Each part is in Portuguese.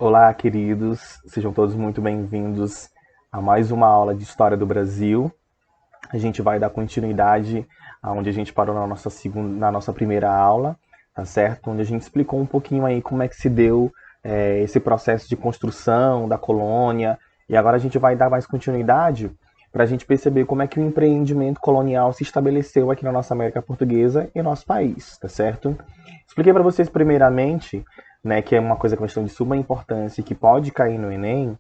Olá, queridos, sejam todos muito bem-vindos a mais uma aula de História do Brasil. A gente vai dar continuidade aonde a gente parou na nossa primeira aula, tá certo? Onde a gente explicou um pouquinho aí como é que se deu esse processo de construção da colônia. E agora a gente vai dar mais continuidade para a gente perceber como é que o empreendimento colonial se estabeleceu aqui na nossa América Portuguesa e nosso país, tá certo? Expliquei para vocês primeiramente, né, que é uma coisa, questão de suma importância e que pode cair no Enem,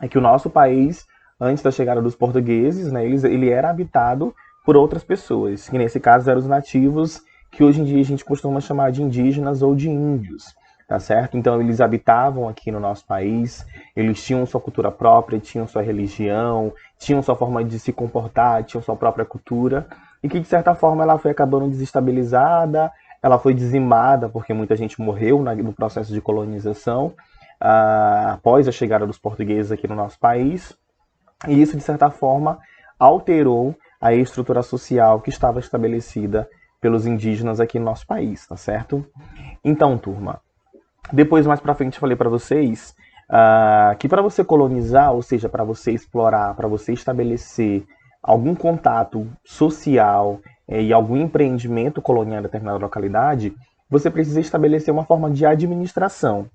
é que o nosso país, antes da chegada dos portugueses, né, ele era habitado por outras pessoas, que nesse caso eram os nativos, que hoje em dia a gente costuma chamar de indígenas ou de índios, tá certo? Então eles habitavam aqui no nosso país, eles tinham sua cultura própria, tinham sua religião, tinham sua forma de se comportar, tinham sua própria cultura, e que de certa forma ela foi acabando desestabilizada, ela foi dizimada porque muita gente morreu no processo de colonização, após a chegada dos portugueses aqui no nosso país, e isso, de certa forma, alterou a estrutura social que estava estabelecida pelos indígenas aqui no nosso país, tá certo? Então, turma, depois, mais pra frente, eu falei para vocês que para você colonizar, ou seja, para você explorar, para você estabelecer algum contato social e algum empreendimento colonial em determinada localidade, você precisa estabelecer uma forma de administração.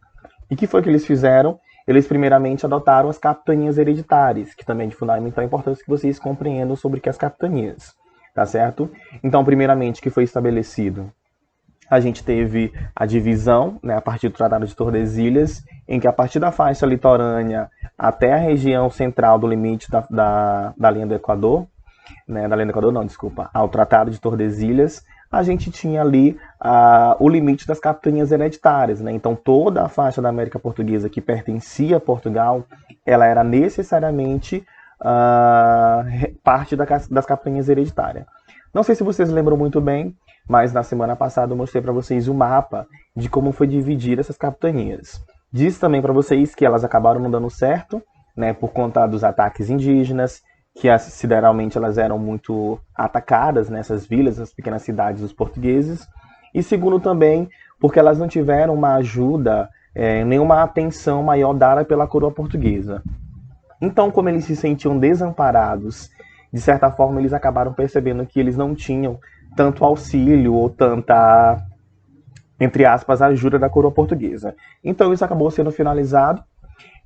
E o que foi que eles fizeram? Eles primeiramente adotaram as capitanias hereditárias, que também é de fundamental importância que vocês compreendam sobre o que é as capitanias, tá certo? Então, primeiramente, o que foi estabelecido? A gente teve a divisão, né, a partir do Tratado de Tordesilhas, em que a partir da faixa litorânea até a região central do limite da linha do Equador, né, da linha do Equador não, desculpa, ao Tratado de Tordesilhas, a gente tinha ali o limite das capitanias hereditárias, né? Então toda a faixa da América Portuguesa que pertencia a Portugal, ela era necessariamente parte das capitanias hereditárias. Não sei se vocês lembram muito bem, mas na semana passada eu mostrei para vocês o mapa de como foi dividida essas capitanias. Disse também para vocês que elas acabaram não dando certo, né, por conta dos ataques indígenas, que sideralmente elas eram muito atacadas nessas vilas, essas pequenas cidades dos portugueses, e segundo também porque elas não tiveram uma ajuda, nenhuma atenção maior dada pela coroa portuguesa. Então, como eles se sentiam desamparados, de certa forma eles acabaram percebendo que eles não tinham tanto auxílio ou tanta, entre aspas, ajuda da coroa portuguesa. Então isso acabou sendo finalizado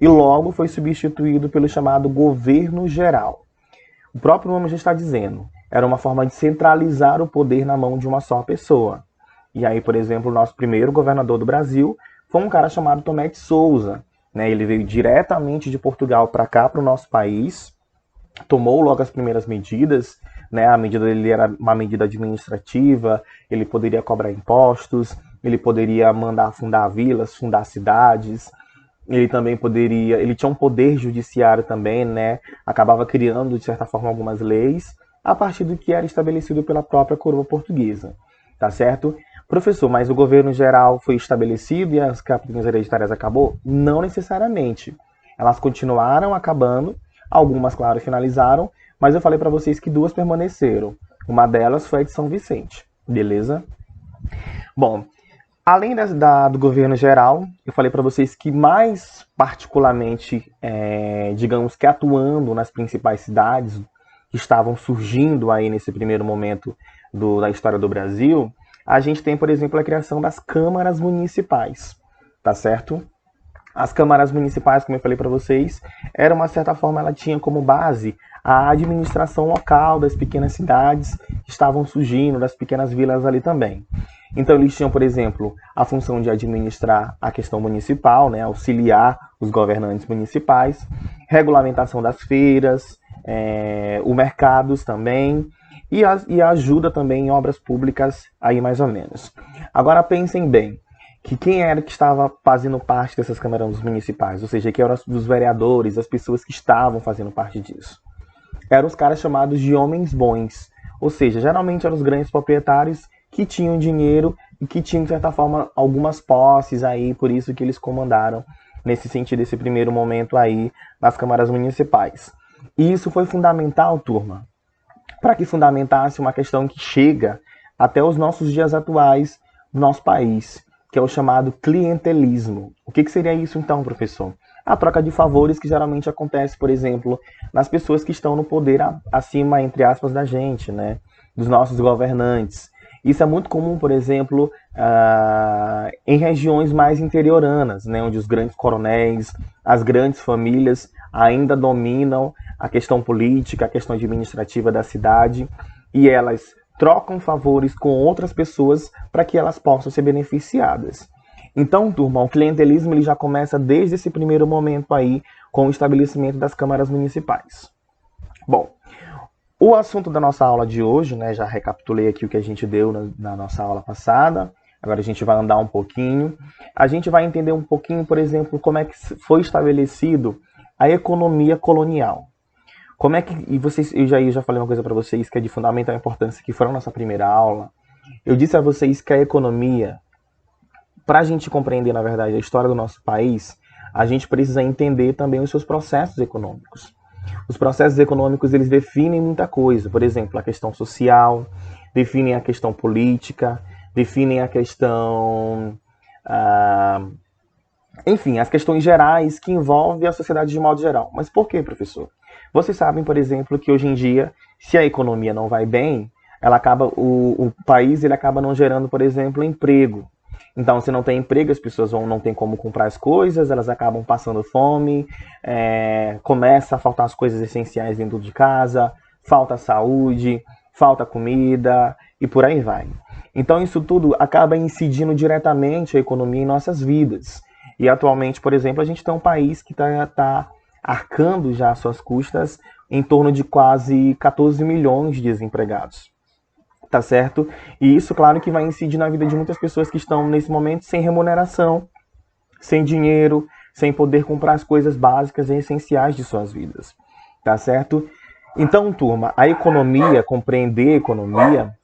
e logo foi substituído pelo chamado governo geral. O próprio nome já está dizendo, era uma forma de centralizar o poder na mão de uma só pessoa. E aí, por exemplo, o nosso primeiro governador do Brasil foi um cara chamado Tomé de Souza. Né? Ele veio diretamente de Portugal para cá, para o nosso país, tomou logo as primeiras medidas, né? A medida dele era uma medida administrativa, ele poderia cobrar impostos, ele poderia mandar fundar vilas, fundar cidades, ele também poderia, ele tinha um poder judiciário também, né? Acabava criando, de certa forma, algumas leis a partir do que era estabelecido pela própria coroa portuguesa, tá certo? Professor, mas o governo geral foi estabelecido e as capitanias hereditárias acabou? Não necessariamente. Elas continuaram acabando, algumas, claro, finalizaram, mas eu falei para vocês que duas permaneceram. Uma delas foi a de São Vicente, beleza? Bom, além do governo geral, eu falei para vocês que mais particularmente, digamos que atuando nas principais cidades que estavam surgindo aí nesse primeiro momento da história do Brasil, a gente tem, por exemplo, a criação das câmaras municipais, tá certo? As câmaras municipais, como eu falei para vocês, era uma certa forma, ela tinha como base a administração local das pequenas cidades que estavam surgindo, das pequenas vilas ali também. Então eles tinham, por exemplo, a função de administrar a questão municipal, né, auxiliar os governantes municipais, regulamentação das feiras, o mercados também, e a ajuda também em obras públicas aí mais ou menos. Agora pensem bem, que quem era que estava fazendo parte dessas câmaras municipais, ou seja, quem eram os vereadores, as pessoas que estavam fazendo parte disso. Eram os caras chamados de homens bons, ou seja, geralmente eram os grandes proprietários que tinham dinheiro e que tinham, de certa forma, algumas posses aí, por isso que eles comandaram nesse sentido, esse primeiro momento aí nas câmaras municipais. E isso foi fundamental, turma, para que fundamentasse uma questão que chega até os nossos dias atuais no nosso país, que é o chamado clientelismo. O que seria isso então, professor? A troca de favores que geralmente acontece, por exemplo, nas pessoas que estão no poder acima, entre aspas, da gente, né? Dos nossos governantes. Isso é muito comum, por exemplo, em regiões mais interioranas, né? Onde os grandes coronéis, as grandes famílias ainda dominam a questão política, a questão administrativa da cidade, e elas trocam favores com outras pessoas para que elas possam ser beneficiadas. Então, turma, o clientelismo ele já começa desde esse primeiro momento aí, com o estabelecimento das câmaras municipais. Bom, o assunto da nossa aula de hoje, né, já recapitulei aqui o que a gente deu na nossa aula passada, agora a gente vai andar um pouquinho. A gente vai entender um pouquinho, por exemplo, como é que foi estabelecido a economia colonial. Como é que, e vocês, eu já falei uma coisa para vocês que é de fundamental importância, que foi na nossa primeira aula. Eu disse a vocês que a economia, para a gente compreender, na verdade, a história do nosso país, a gente precisa entender também os seus processos econômicos. Os processos econômicos, eles definem muita coisa. Por exemplo, a questão social, definem a questão política, definem a questão... enfim, as questões gerais que envolvem a sociedade de modo geral. Mas por quê, professor? Vocês sabem, por exemplo, que hoje em dia, se a economia não vai bem, ela acaba, o país ele acaba não gerando, por exemplo, emprego. Então, se não tem emprego, as pessoas não tem como comprar as coisas, elas acabam passando fome, começa a faltar as coisas essenciais dentro de casa, falta saúde, falta comida e por aí vai. Então, isso tudo acaba incidindo diretamente a economia em nossas vidas. E atualmente, por exemplo, a gente tem um país que está arcando já às suas custas em torno de quase 14 milhões de desempregados. Tá certo? E isso, claro, que vai incidir na vida de muitas pessoas que estão, nesse momento, sem remuneração, sem dinheiro, sem poder comprar as coisas básicas e essenciais de suas vidas. Tá certo? Então, turma, a economia, compreender a economia,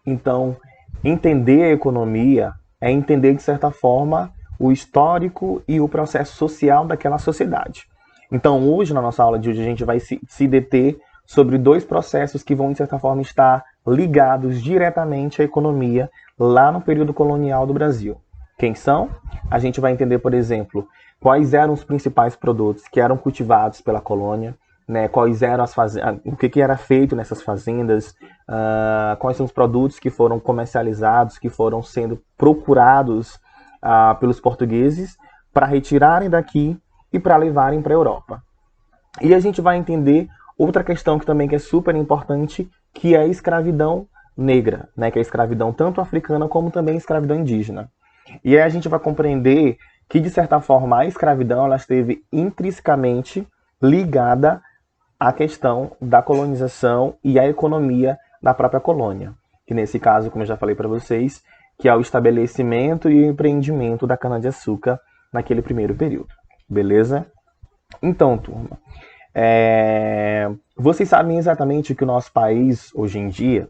então, entender a economia é entender, de certa forma, o histórico e o processo social daquela sociedade. Então, hoje, na nossa aula de hoje, a gente vai se deter sobre dois processos que vão, de certa forma, estar ligados diretamente à economia lá no período colonial do Brasil. Quem são? A gente vai entender, por exemplo, quais eram os principais produtos que eram cultivados pela colônia, né? Quais eram as fazendas, o que era feito nessas fazendas, quais são os produtos que foram comercializados, que foram sendo procurados pelos portugueses para retirarem daqui e para levarem para a Europa. E a gente vai entender outra questão que também é super importante, que é a escravidão negra, né? Que é a escravidão tanto africana como também a escravidão indígena. E aí a gente vai compreender que, de certa forma, a escravidão ela esteve intrinsecamente ligada à questão da colonização e à economia da própria colônia. Que nesse caso, como eu já falei para vocês, que é o estabelecimento e o empreendimento da cana-de-açúcar naquele primeiro período. Beleza? Então, turma, vocês sabem exatamente que o nosso país, hoje em dia,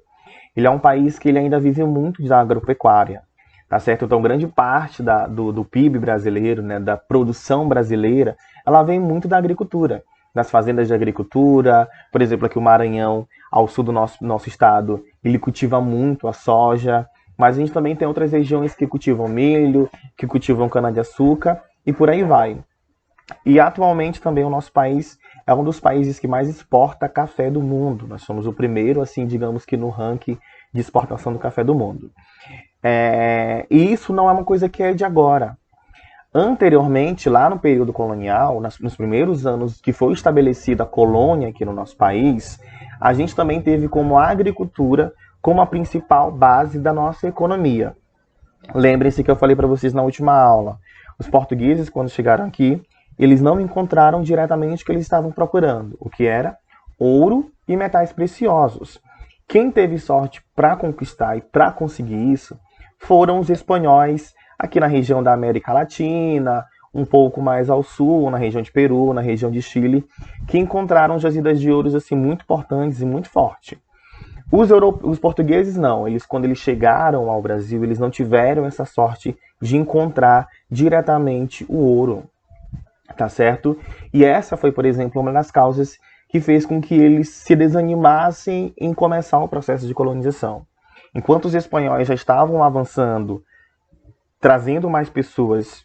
ele é um país que ele ainda vive muito da agropecuária, tá certo? Então, grande parte do PIB brasileiro, né, da produção brasileira, ela vem muito da agricultura, das fazendas de agricultura. Por exemplo, aqui o Maranhão, ao sul do nosso estado, ele cultiva muito a soja, mas a gente também tem outras regiões que cultivam milho, que cultivam cana-de-açúcar e por aí vai. E atualmente também o nosso país é um dos países que mais exporta café do mundo. Nós somos o primeiro, assim, digamos que no ranking de exportação do café do mundo. E isso não é uma coisa que é de agora. Anteriormente, lá no período colonial, nos primeiros anos que foi estabelecida a colônia aqui no nosso país, a gente também teve como a agricultura como a principal base da nossa economia. Lembrem-se que eu falei para vocês na última aula. Os portugueses, quando chegaram aqui, eles não encontraram diretamente o que eles estavam procurando, o que era ouro e metais preciosos. Quem teve sorte para conquistar e para conseguir isso foram os espanhóis aqui na região da América Latina, um pouco mais ao sul, na região de Peru, na região de Chile, que encontraram jazidas de ouros assim, muito importantes e muito fortes. Os portugueses não, quando eles chegaram ao Brasil, eles não tiveram essa sorte de encontrar diretamente o ouro. Tá certo? E essa foi, por exemplo, uma das causas que fez com que eles se desanimassem em começar o processo de colonização. Enquanto os espanhóis já estavam avançando trazendo mais pessoas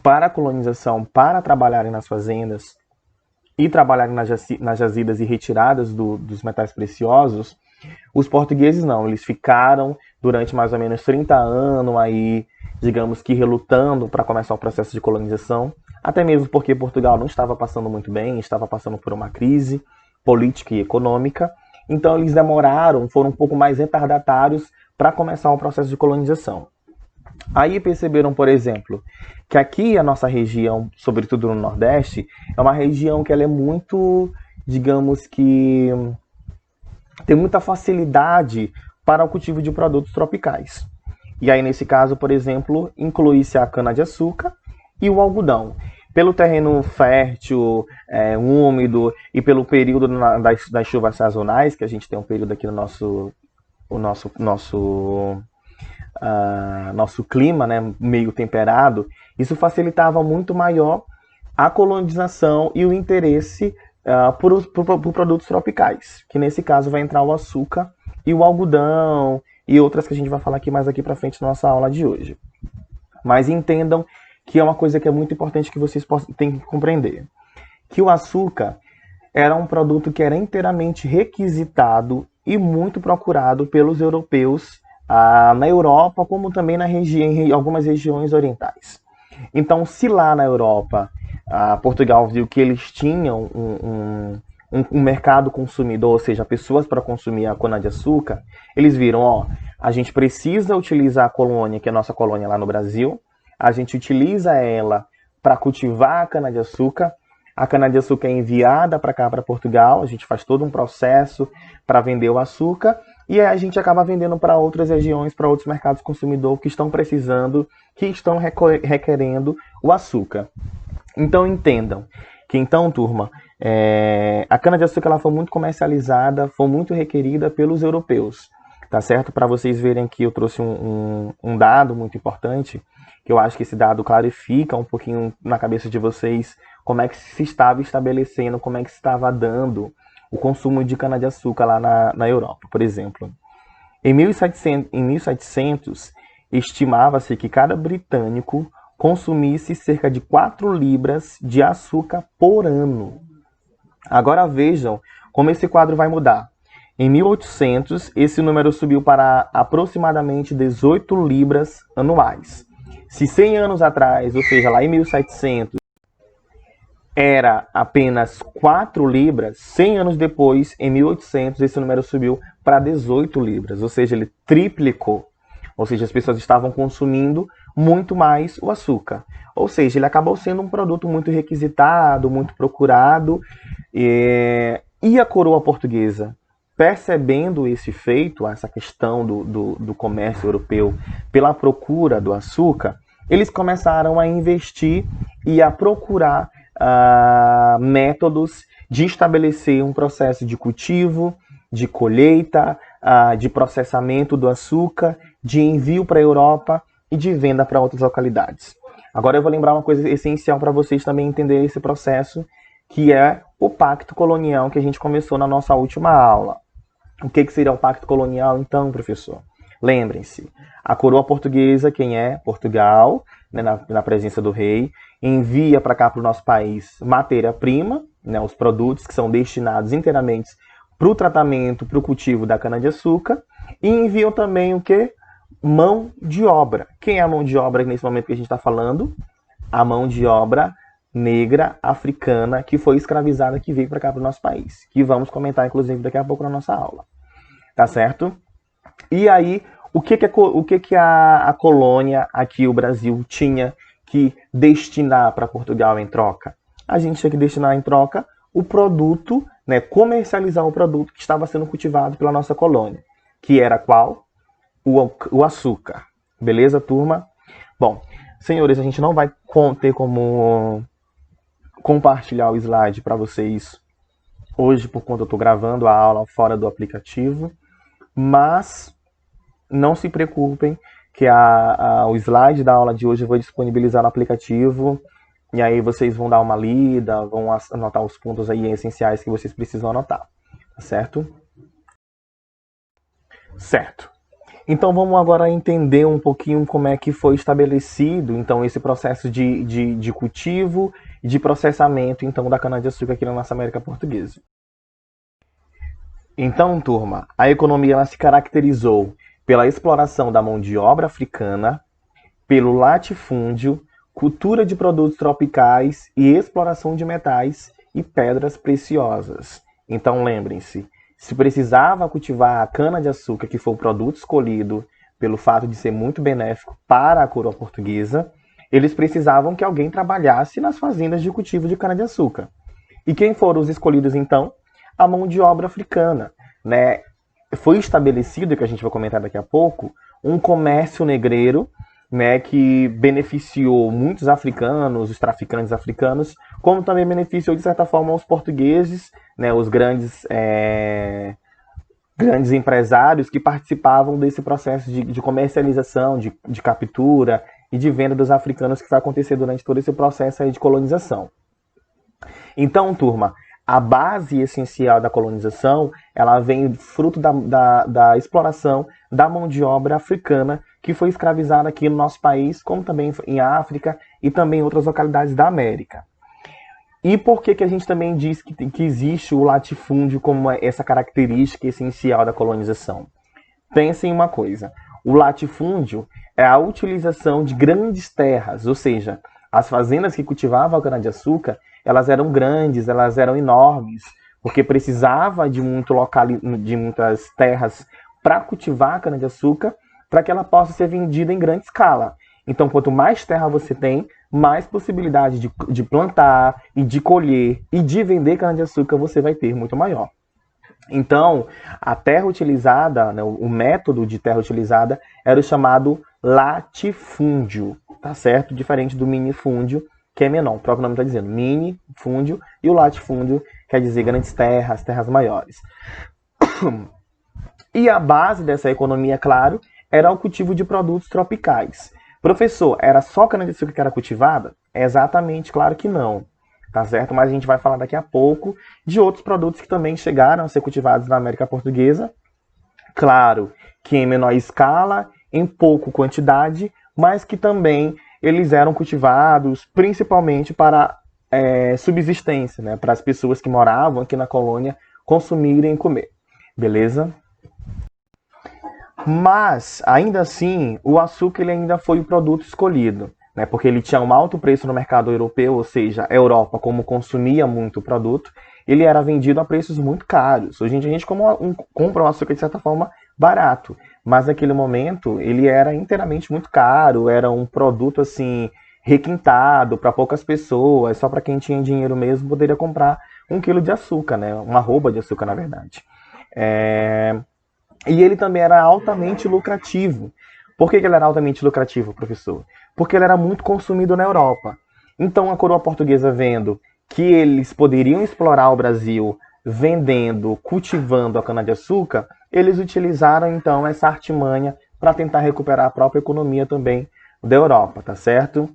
para a colonização, para trabalharem nas fazendas e trabalharem nas jazidas e retiradas dos metais preciosos, os portugueses não, eles ficaram durante mais ou menos 30 anos aí, digamos que relutando para começar o processo de colonização, até mesmo porque Portugal não estava passando muito bem, estava passando por uma crise política e econômica, então eles demoraram, foram um pouco mais retardatários para começar o processo de colonização. Aí perceberam, por exemplo, que aqui a nossa região, sobretudo no Nordeste, é uma região que ela é muito, digamos que, tem muita facilidade para o cultivo de produtos tropicais. E aí, nesse caso, por exemplo, inclui-se a cana-de-açúcar e o algodão. Pelo terreno fértil, úmido e pelo período das chuvas sazonais, que a gente tem um período aqui no nosso clima, né, meio temperado, isso facilitava muito maior a colonização e o interesse por produtos tropicais, que nesse caso vai entrar o açúcar e o algodão e outras que a gente vai falar aqui mais aqui para frente na nossa aula de hoje. Mas entendam que é uma coisa que é muito importante que vocês têm que compreender, que o açúcar era um produto que era inteiramente requisitado e muito procurado pelos europeus na Europa, como também em algumas regiões orientais. Então, se lá na Europa, Portugal viu que eles tinham um mercado consumidor, ou seja, pessoas para consumir a cana-de-açúcar, eles viram, a gente precisa utilizar a colônia, que é a nossa colônia lá no Brasil, a gente utiliza ela para cultivar a cana-de-açúcar é enviada para cá, para Portugal, a gente faz todo um processo para vender o açúcar, e aí a gente acaba vendendo para outras regiões, para outros mercados consumidor que estão precisando, que estão requerendo o açúcar. Então entendam que então, turma, a cana-de-açúcar ela foi muito comercializada, foi muito requerida pelos europeus, tá certo? Para vocês verem que eu trouxe um dado muito importante, que eu acho que esse dado clarifica um pouquinho na cabeça de vocês como é que se estava estabelecendo, como é que se estava dando o consumo de cana-de-açúcar lá na Europa, por exemplo. Em 1700 estimava-se que cada britânico consumisse cerca de 4 libras de açúcar por ano. Agora vejam como esse quadro vai mudar. Em 1800, esse número subiu para aproximadamente 18 libras anuais. Se 100 anos atrás, ou seja, lá em 1700, era apenas 4 libras, 100 anos depois, em 1800, esse número subiu para 18 libras, ou seja, ele triplicou. Ou seja, as pessoas estavam consumindo muito mais o açúcar. Ou seja, ele acabou sendo um produto muito requisitado, muito procurado. E a coroa portuguesa, percebendo esse feito, essa questão do comércio europeu pela procura do açúcar, eles começaram a investir e a procurar métodos de estabelecer um processo de cultivo, de colheita, de processamento do açúcar, de envio para a Europa e de venda para outras localidades. Agora eu vou lembrar uma coisa essencial para vocês também entenderem esse processo, que é o pacto colonial que a gente começou na nossa última aula. O que seria o pacto colonial então, professor? Lembrem-se, a coroa portuguesa, quem é? Portugal, né, na presença do rei, envia para cá, para o nosso país, matéria-prima, né, os produtos que são destinados inteiramente para o tratamento, para o cultivo da cana-de-açúcar, e enviam também o quê? Mão de obra. Quem é a mão de obra nesse momento que a gente está falando? A mão de obra negra, africana, que foi escravizada, que veio para cá, para o nosso país, que vamos comentar, inclusive, daqui a pouco na nossa aula. Tá certo? E aí, o que a colônia aqui, o Brasil, tinha que destinar para Portugal em troca? A gente tinha que destinar em troca o produto, né, comercializar o produto que estava sendo cultivado pela nossa colônia, que era qual? O açúcar. Beleza, turma? Bom, senhores, a gente não vai ter como compartilhar o slide para vocês hoje, por conta eu estou gravando a aula fora do aplicativo, mas não se preocupem que o slide da aula de hoje eu vou disponibilizar no aplicativo, e aí vocês vão dar uma lida, vão anotar os pontos aí essenciais que vocês precisam anotar, tá certo? Certo. Então vamos agora entender um pouquinho como é que foi estabelecido então esse processo de cultivo e de processamento então da cana-de-açúcar aqui na nossa América Portuguesa. Então, turma, a economia ela se caracterizou pela exploração da mão de obra africana, pelo latifúndio, cultura de produtos tropicais e exploração de metais e pedras preciosas. Então, lembrem-se, se precisava cultivar a cana-de-açúcar, que foi o produto escolhido pelo fato de ser muito benéfico para a coroa portuguesa, eles precisavam que alguém trabalhasse nas fazendas de cultivo de cana-de-açúcar. E quem foram os escolhidos, então? A mão de obra africana, né? Foi estabelecido, que a gente vai comentar daqui a pouco, um comércio negreiro, né, que beneficiou muitos africanos, os traficantes africanos, como também beneficiou, de certa forma, os portugueses, né, os grandes empresários que participavam desse processo de comercialização, de captura e de venda dos africanos que vai acontecer durante todo esse processo aí de colonização. Então, turma, a base essencial da colonização, ela vem fruto da exploração da mão de obra africana que foi escravizada aqui no nosso país, como também em África e também em outras localidades da América. E por que a gente também diz que existe o latifúndio como essa característica essencial da colonização? Pensem em uma coisa, o latifúndio é a utilização de grandes terras, ou seja, as fazendas que cultivavam a cana-de-açúcar, elas eram grandes, elas eram enormes, porque precisava de muitas terras para cultivar a cana-de-açúcar, para que ela possa ser vendida em grande escala. Então, quanto mais terra você tem, mais possibilidade de plantar e de colher e de vender cana-de-açúcar você vai ter muito maior. Então, a terra utilizada, né, o método de terra utilizada era o chamado latifúndio, tá certo? Diferente do minifúndio, que é menor. O próprio nome está dizendo minifúndio, e o latifúndio quer dizer grandes terras, terras maiores. E a base dessa economia, claro, era o cultivo de produtos tropicais. Professor, era só cana-de-açúcar que era cultivada? É exatamente, claro que não. Tá certo? Mas a gente vai falar daqui a pouco de outros produtos que também chegaram a ser cultivados na América Portuguesa. Claro que em menor escala, em pouca quantidade, mas que também eles eram cultivados principalmente para subsistência, né? Para as pessoas que moravam aqui na colônia consumirem e comer. Beleza? Mas, ainda assim, o açúcar ele ainda foi o produto escolhido, né? Porque ele tinha um alto preço no mercado europeu, ou seja, a Europa, como consumia muito o produto, ele era vendido a preços muito caros. Hoje em dia a gente compra o açúcar de certa forma barato, mas naquele momento ele era inteiramente muito caro, era um produto assim requintado para poucas pessoas, só para quem tinha dinheiro mesmo poderia comprar 1 quilo de açúcar, né? Uma arroba de açúcar, na verdade. E ele também era altamente lucrativo. Por que ele era altamente lucrativo, professor? Porque ele era muito consumido na Europa. Então a coroa portuguesa, vendo que eles poderiam explorar o Brasil vendendo, cultivando a cana-de-açúcar, eles utilizaram então essa artimanha para tentar recuperar a própria economia também da Europa, tá certo?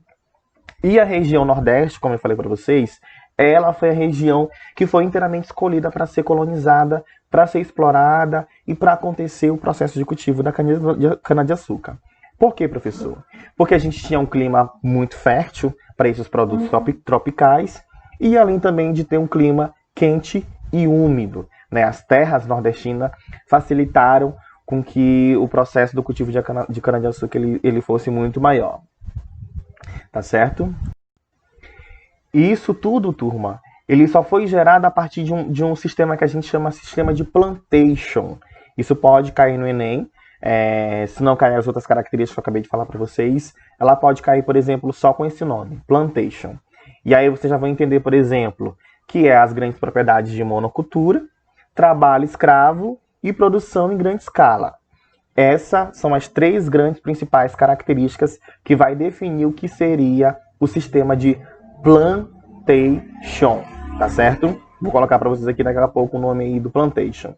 E a região Nordeste, como eu falei para vocês, ela foi a região que foi inteiramente escolhida para ser colonizada, para ser explorada e para acontecer o processo de cultivo da cana-de-açúcar. Por quê, professor? Porque a gente tinha um clima muito fértil para esses produtos tropicais e além também de ter um clima quente e úmido, né? As terras nordestinas facilitaram com que o processo do cultivo de cana-de-açúcar ele fosse muito maior. Tá certo? E isso tudo, turma, ele só foi gerado a partir de um sistema que a gente chama de sistema de plantation. Isso pode cair no Enem, se não cair as outras características que eu acabei de falar para vocês, ela pode cair, por exemplo, só com esse nome, plantation. E aí vocês já vão entender, por exemplo, que é as grandes propriedades de monocultura, trabalho escravo e produção em grande escala. Essas são as 3 grandes principais características que vai definir o que seria o sistema de plantation, tá certo? Vou colocar para vocês aqui daqui a pouco o nome aí do plantation.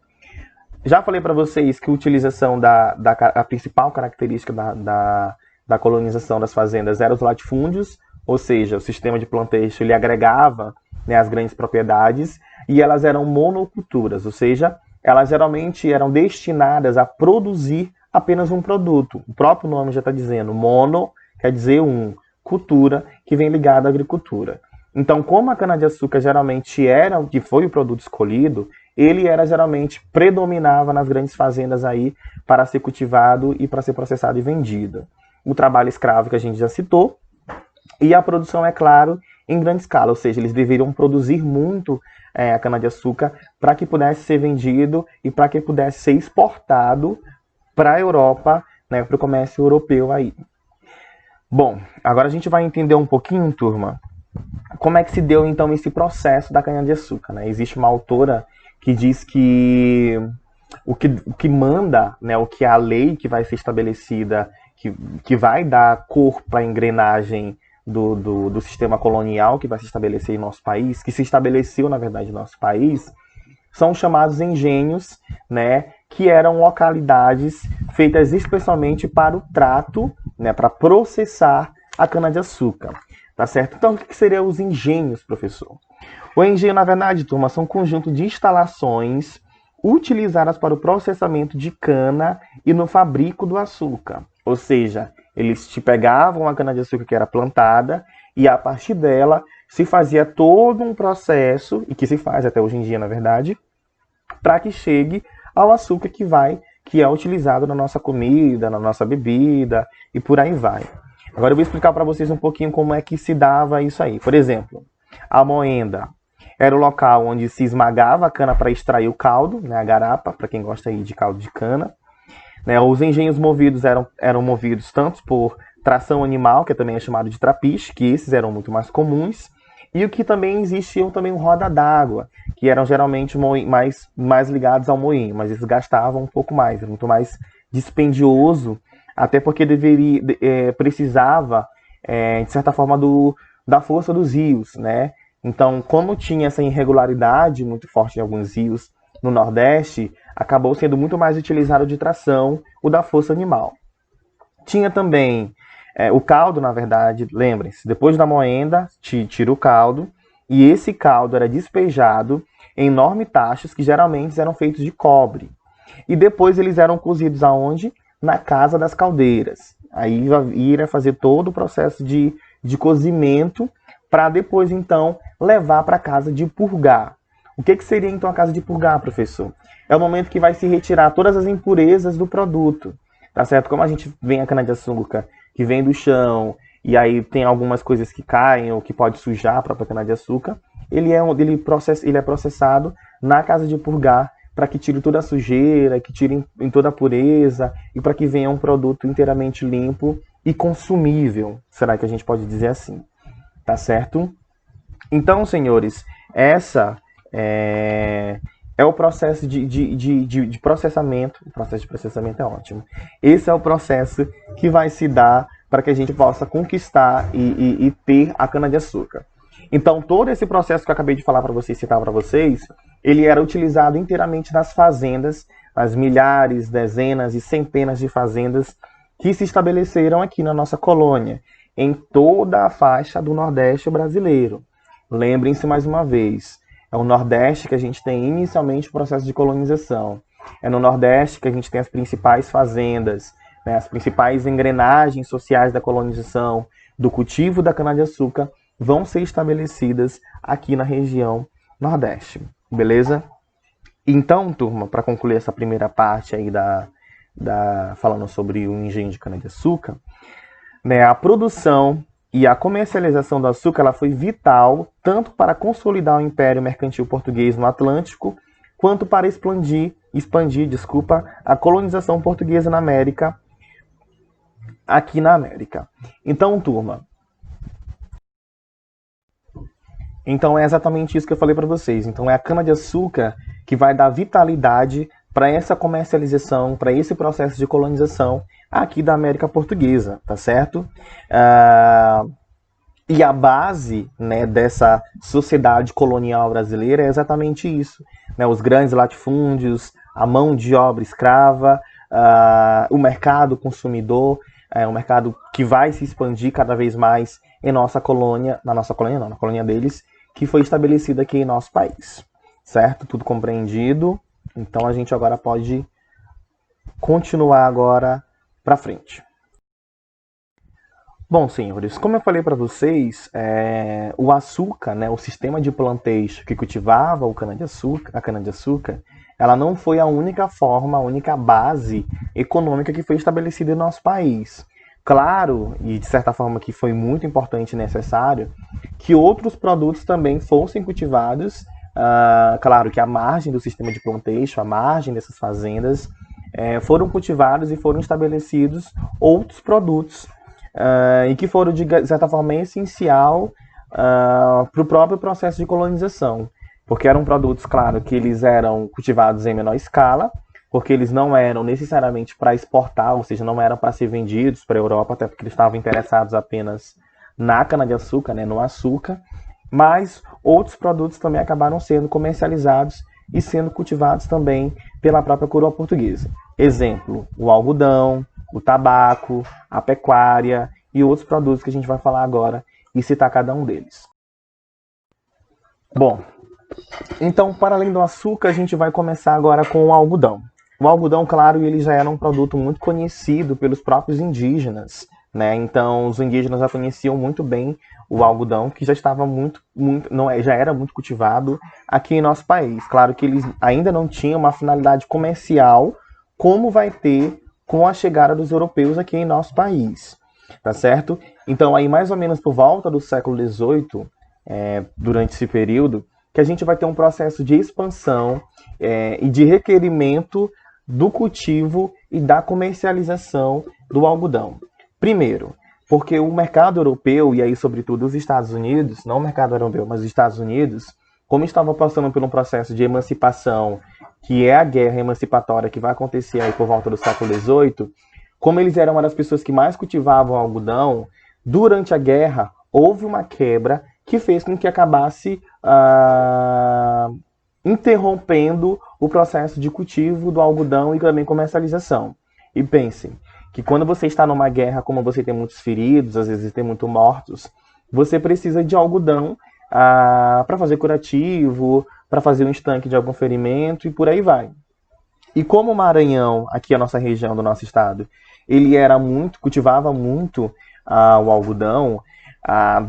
Já falei para vocês que a utilização a principal característica da colonização das fazendas era os latifúndios, ou seja, o sistema de plantation ele agregava, né, as grandes propriedades e elas eram monoculturas, ou seja, elas geralmente eram destinadas a produzir apenas um produto. O próprio nome já está dizendo, mono quer dizer um, cultura que vem ligada à agricultura. Então, como a cana-de-açúcar geralmente era o que foi o produto escolhido, ele era geralmente, predominava nas grandes fazendas aí para ser cultivado e para ser processado e vendido. O trabalho escravo que a gente já citou, e a produção, é claro, em grande escala, ou seja, eles deveriam produzir muito a cana-de-açúcar para que pudesse ser vendido e para que pudesse ser exportado para a Europa, né, para o comércio europeu aí. Bom, agora a gente vai entender um pouquinho, turma, como é que se deu então esse processo da cana-de-açúcar, né? Existe uma autora que diz que o que manda, né, o que é a lei que vai ser estabelecida, que vai dar cor para a engrenagem do sistema colonial que vai se estabelecer em nosso país, que se estabeleceu, na verdade, em nosso país, são chamados engenhos, né, que eram localidades feitas especialmente para o trato, né, para processar a cana-de-açúcar. Tá certo? Então, o que seriam os engenhos, professor? O engenho, na verdade, turma, são um conjunto de instalações utilizadas para o processamento de cana e no fabrico do açúcar. Ou seja, eles te pegavam a cana-de-açúcar que era plantada e a partir dela se fazia todo um processo, e que se faz até hoje em dia, na verdade, para que chegue ao açúcar que é utilizado na nossa comida, na nossa bebida e por aí vai. Agora eu vou explicar para vocês um pouquinho como é que se dava isso aí. Por exemplo, a moenda era o local onde se esmagava a cana para extrair o caldo, né, a garapa, para quem gosta aí de caldo de cana. Né, os engenhos movidos eram movidos tanto por tração animal, que também é chamado de trapiche, que esses eram muito mais comuns, e o que também existiam também roda d'água, que eram geralmente mais ligados ao moinho, mas eles gastavam um pouco mais, era muito mais dispendioso, até porque precisava, de certa forma, da força dos rios, né? Então, como tinha essa irregularidade muito forte em alguns rios no Nordeste, acabou sendo muito mais utilizado de tração o da força animal. Tinha também o caldo, na verdade, lembrem-se, depois da moenda, tira o caldo, e esse caldo era despejado em enormes tachos que geralmente eram feitos de cobre. E depois eles eram cozidos aonde? Na casa das caldeiras. Aí ia fazer todo o processo de cozimento para depois, então, levar para a casa de purgar. O que seria, então, a casa de purgar, professor? É o momento que vai se retirar todas as impurezas do produto, tá certo? Como a gente vem a cana-de-açúcar que vem do chão, e aí tem algumas coisas que caem ou que pode sujar a própria cana-de-açúcar, ele é processado na casa de purgar para que tire toda a sujeira, que tire em toda a pureza e para que venha um produto inteiramente limpo e consumível, será que a gente pode dizer assim, tá certo? Então, senhores, essa é o processo de processamento. O processo de processamento é ótimo. Esse é o processo que vai se dar para que a gente possa conquistar e ter a cana-de-açúcar. Então, todo esse processo que eu acabei de falar para vocês, citar para vocês, ele era utilizado inteiramente nas fazendas, as milhares, dezenas e centenas de fazendas que se estabeleceram aqui na nossa colônia, em toda a faixa do Nordeste brasileiro. Lembrem-se mais uma vez, é o Nordeste que a gente tem inicialmente o processo de colonização. É no Nordeste que a gente tem as principais fazendas, né, as principais engrenagens sociais da colonização, do cultivo da cana-de-açúcar, vão ser estabelecidas aqui na região Nordeste. Beleza? Então, turma, para concluir essa primeira parte aí falando sobre o engenho de cana-de-açúcar, né, a produção e a comercialização do açúcar ela foi vital tanto para consolidar o Império Mercantil Português no Atlântico, quanto para expandir a colonização portuguesa na América, aqui na América. Então, turma, é exatamente isso que eu falei para vocês. Então, é a cana-de-açúcar que vai dar vitalidade para essa comercialização, para esse processo de colonização aqui da América Portuguesa, tá certo? E a base, né, dessa sociedade colonial brasileira é exatamente isso, né? Os grandes latifúndios, a mão de obra escrava, o mercado consumidor, um mercado que vai se expandir cada vez mais em nossa colônia, na colônia deles, que foi estabelecida aqui em nosso país, certo? Tudo compreendido? Então a gente agora pode continuar agora para frente. Bom, senhores, como eu falei para vocês, o açúcar, né, o sistema de plantation que cultivava a cana-de-açúcar, ela não foi a única forma, a única base econômica que foi estabelecida no nosso país. Claro, e de certa forma que foi muito importante e necessário, que outros produtos também fossem cultivados, claro que à margem do sistema de plantation, à margem dessas fazendas, foram cultivados e foram estabelecidos outros produtos e que foram, de certa forma, essencial para o próprio processo de colonização. Porque eram produtos, claro, que eles eram cultivados em menor escala, porque eles não eram necessariamente para exportar, ou seja, não eram para ser vendidos para a Europa, até porque eles estavam interessados apenas na cana-de-açúcar, né, no açúcar, mas outros produtos também acabaram sendo comercializados e sendo cultivados também pela própria coroa portuguesa. Exemplo, o algodão, o tabaco, a pecuária e outros produtos que a gente vai falar agora e citar cada um deles. Bom, então, para além do açúcar, a gente vai começar agora com o algodão. O algodão, claro, ele já era um produto muito conhecido pelos próprios indígenas, né? Então, os indígenas já conheciam muito bem o algodão, que já estava já era muito cultivado aqui em nosso país. Claro que eles ainda não tinham uma finalidade comercial, como vai ter com a chegada dos europeus aqui em nosso país, tá certo? Então, aí mais ou menos por volta do século XVIII, durante esse período, que a gente vai ter um processo de expansão e de requerimento do cultivo e da comercialização do algodão. Primeiro, porque o mercado europeu, e aí sobretudo os Estados Unidos, não o mercado europeu, mas os Estados Unidos, como estavam passando por um processo de emancipação, que é a guerra emancipatória que vai acontecer aí por volta do século XVIII, como eles eram uma das pessoas que mais cultivavam algodão, durante a guerra houve uma quebra que fez com que acabasse interrompendo o processo de cultivo do algodão e também comercialização. E pensem que quando você está numa guerra, como você tem muitos feridos, às vezes tem muitos mortos, você precisa de algodão para fazer curativo, para fazer um estanque de algum ferimento e por aí vai. E como o Maranhão, aqui a nossa região do nosso estado, ele cultivava muito o algodão,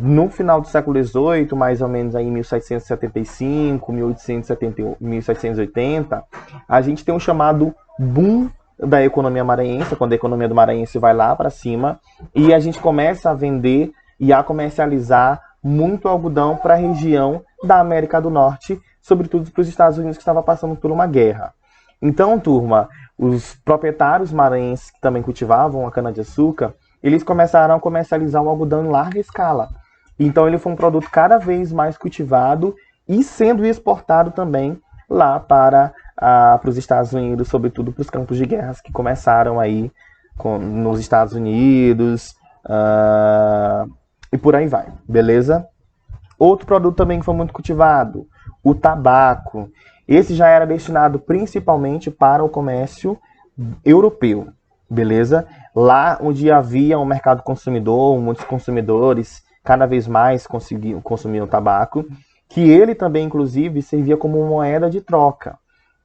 no final do século XVIII, mais ou menos aí em 1775, 1780, a gente tem um chamado boom da economia maranhense, quando a economia do maranhense vai lá para cima, e a gente começa a vender e a comercializar muito algodão para a região da América do Norte, sobretudo para os Estados Unidos, que estava passando por uma guerra. Então, turma, os proprietários maranhenses que também cultivavam a cana-de-açúcar, eles começaram a comercializar o algodão em larga escala. Então, ele foi um produto cada vez mais cultivado e sendo exportado também lá para os Estados Unidos, sobretudo para os campos de guerras que começaram aí nos Estados Unidos e por aí vai, beleza? Outro produto também que foi muito cultivado, o tabaco. Esse já era destinado principalmente para o comércio europeu, beleza? Lá onde havia um mercado consumidor, muitos consumidores cada vez mais consumiam tabaco, que ele também, inclusive, servia como moeda de troca,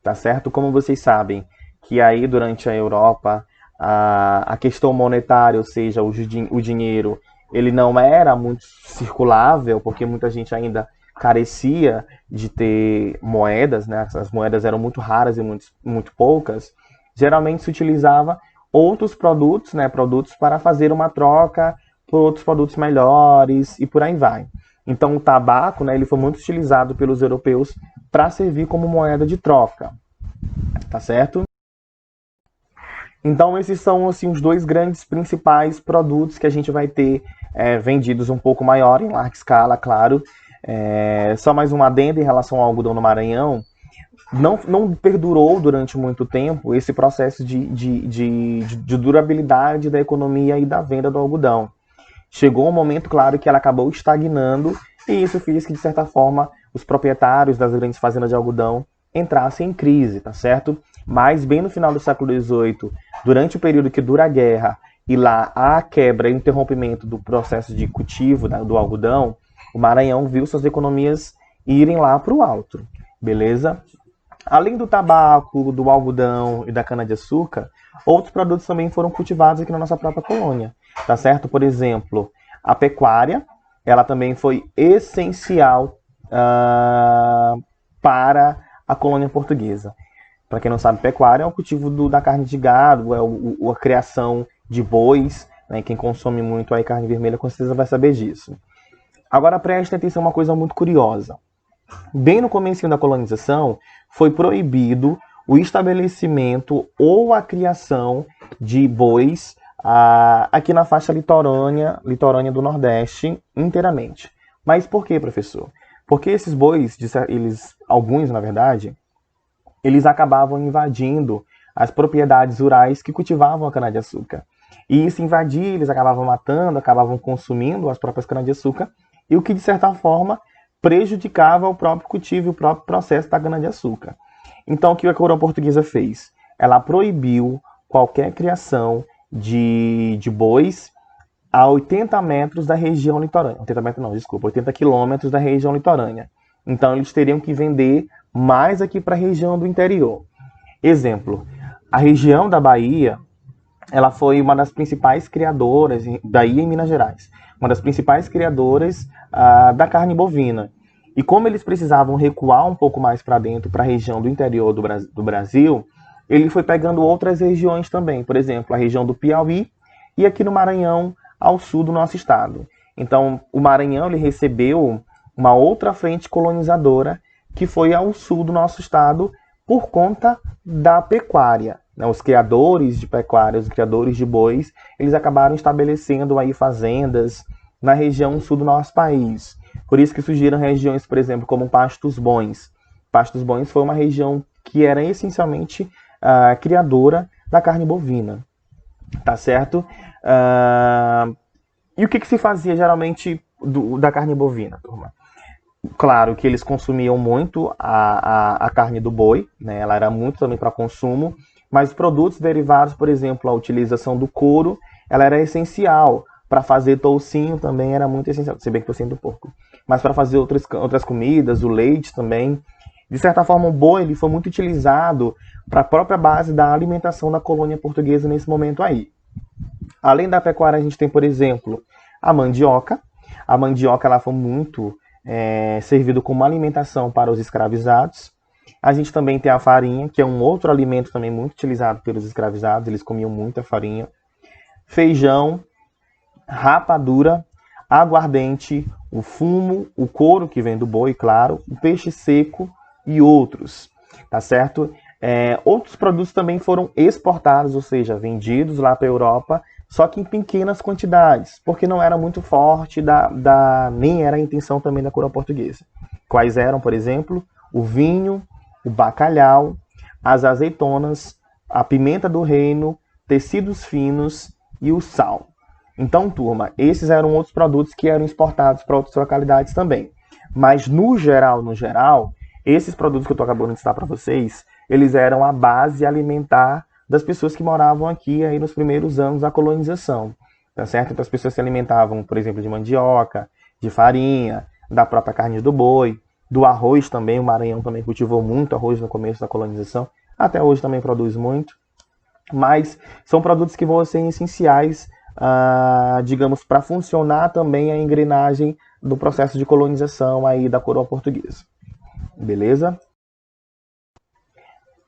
tá certo? Como vocês sabem, que aí durante a Europa, a questão monetária, ou seja, o dinheiro, ele não era muito circulável, porque muita gente ainda carecia de ter moedas, né? As moedas eram muito raras e muito poucas. Geralmente se utilizava outros produtos, né? Produtos para fazer uma troca por outros produtos melhores e por aí vai. Então o tabaco, né, ele foi muito utilizado pelos europeus para servir como moeda de troca, tá certo? Então esses são assim os dois grandes principais produtos que a gente vai ter vendidos um pouco maior, em larga escala, claro. Só mais um adendo em relação ao algodão no Maranhão. Não perdurou durante muito tempo esse processo de durabilidade da economia e da venda do algodão. Chegou um momento, claro, que ela acabou estagnando e isso fez que, de certa forma, os proprietários das grandes fazendas de algodão entrassem em crise, tá certo? Mas bem no final do século XVIII, durante o período que dura a guerra e lá há a quebra e o interrompimento do processo de cultivo do algodão, o Maranhão viu suas economias irem lá para o alto, beleza? Além do tabaco, do algodão e da cana-de-açúcar, outros produtos também foram cultivados aqui na nossa própria colônia, tá certo? Por exemplo, a pecuária, ela também foi essencial para a colônia portuguesa. Para quem não sabe, pecuária é o cultivo da carne de gado, é a criação de bois, né? Quem consome muito aí carne vermelha com certeza vai saber disso. Agora preste atenção uma coisa muito curiosa. Bem no começo da colonização, foi proibido o estabelecimento ou a criação de bois aqui na faixa litorânea do Nordeste inteiramente. Mas por que, professor? Porque esses bois, alguns na verdade, eles acabavam invadindo as propriedades rurais que cultivavam a cana-de-açúcar. E isso invadir, eles acabavam matando, acabavam consumindo as próprias cana-de-açúcar, e o que de certa forma prejudicava o próprio cultivo e o próprio processo da cana-de-açúcar. Então, o que a coroa portuguesa fez? Ela proibiu qualquer criação de bois a 80 metros da região litorânea. 80 quilômetros da região litorânea. Então, eles teriam que vender mais aqui para a região do interior. Exemplo, a região da Bahia, ela foi uma das principais criadoras, daí em Minas Gerais, uma das principais criadoras da carne bovina. E como eles precisavam recuar um pouco mais para dentro, para a região do interior do Brasil, ele foi pegando outras regiões também, por exemplo, a região do Piauí e aqui no Maranhão, ao sul do nosso estado. Então, o Maranhão ele recebeu uma outra frente colonizadora que foi ao sul do nosso estado por conta da pecuária. Os criadores de pecuária, os criadores de bois, eles acabaram estabelecendo aí fazendas na região sul do nosso país. Por isso que surgiram regiões, por exemplo, como Pastos Bons. Pastos Bons foi uma região que era essencialmente criadora da carne bovina. Tá certo? E o que se fazia geralmente da carne bovina, turma? Claro que eles consumiam muito a carne do boi, né? Ela era muito também para consumo, mas os produtos derivados, por exemplo, a utilização do couro, ela era essencial. Para fazer toucinho também era muito essencial, se bem que toucinho do porco. Mas para fazer outras comidas, o leite também. De certa forma, o boi ele foi muito utilizado para a própria base da alimentação da colônia portuguesa nesse momento aí. Além da pecuária, a gente tem, por exemplo, a mandioca. A mandioca ela foi muito servido como alimentação para os escravizados. A gente também tem a farinha, que é um outro alimento também muito utilizado pelos escravizados. Eles comiam muita farinha. Feijão, rapadura, aguardente, o fumo, o couro que vem do boi, claro, o peixe seco e outros, tá certo? Outros produtos também foram exportados, ou seja, vendidos lá para a Europa, só que em pequenas quantidades, porque não era muito forte, nem era a intenção também da coroa portuguesa. Quais eram, por exemplo, o vinho, o bacalhau, as azeitonas, a pimenta do reino, tecidos finos e o sal. Então, turma, esses eram outros produtos que eram exportados para outras localidades também. Mas, no geral, esses produtos que eu estou acabando de citar para vocês, eles eram a base alimentar das pessoas que moravam aqui aí nos primeiros anos da colonização. Tá certo? Então, as pessoas se alimentavam, por exemplo, de mandioca, de farinha, da própria carne do boi, do arroz também. O Maranhão também cultivou muito arroz no começo da colonização. Até hoje também produz muito. Mas são produtos que vão ser essenciais digamos, para funcionar também a engrenagem do processo de colonização aí da coroa portuguesa. Beleza?